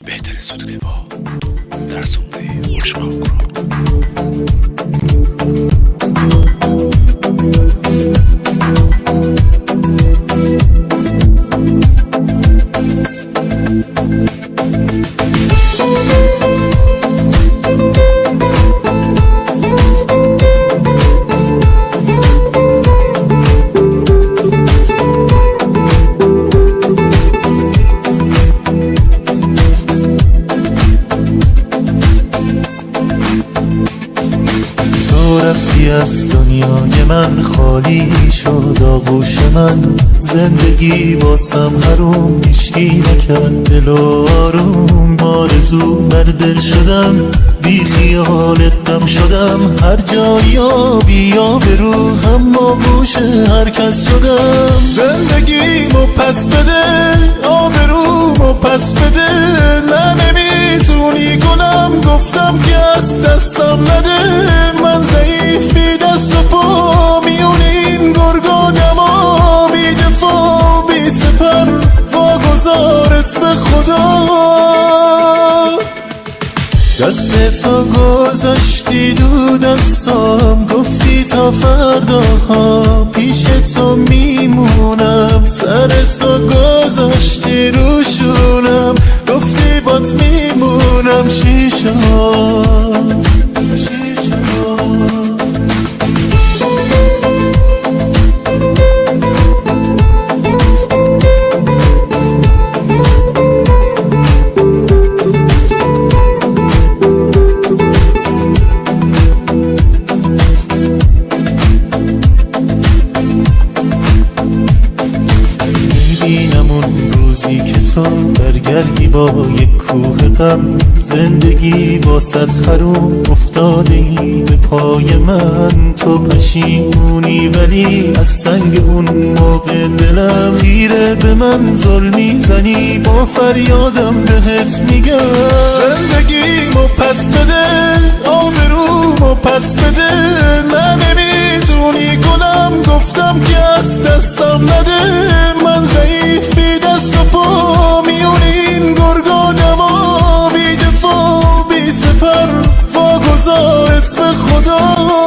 بهترین صوت کلیپ ها در سمته عشق رفتی از دنیای من، خالی شد آغوش من. زندگی واسم حروم، هیچکی نکرد دل و آروم. آرزو بر دل شدم، بی خیال غم شدم. هر جایی بیا برو، اما گوش هر کس شدم. زندگیمو پس بده، آبرومو پس بده. نه نمیتونی گلم، گفتم که از دستم نده. من ضعیف بی دست و پا، میون این گرگادما. بی دفاع بی سپر، واگذارت به خدا. دست تو گذاشتی دو دستام، گفتی تا فرداها پیش تو میمونم. سر تو گذاشتی روشونم، گفتی بات میمونم. شیشا روزی که تو برگردی با یک کوه غم. زندگی واسط حروم، افتاده ای به پای من. تو پشیمونی ولی از سنگ اون موقع دلم. خیره به من ظلمی زنی، با فریادم بهت میگم. زندگیمو پس بده، آبرومو پس بده. نه نمیتونی گلم، گفتم که از دستم نده. من ضعیف بی دست و پا، میون این گرگادما. بی دفاع بی سپر، واگذارت به خدا.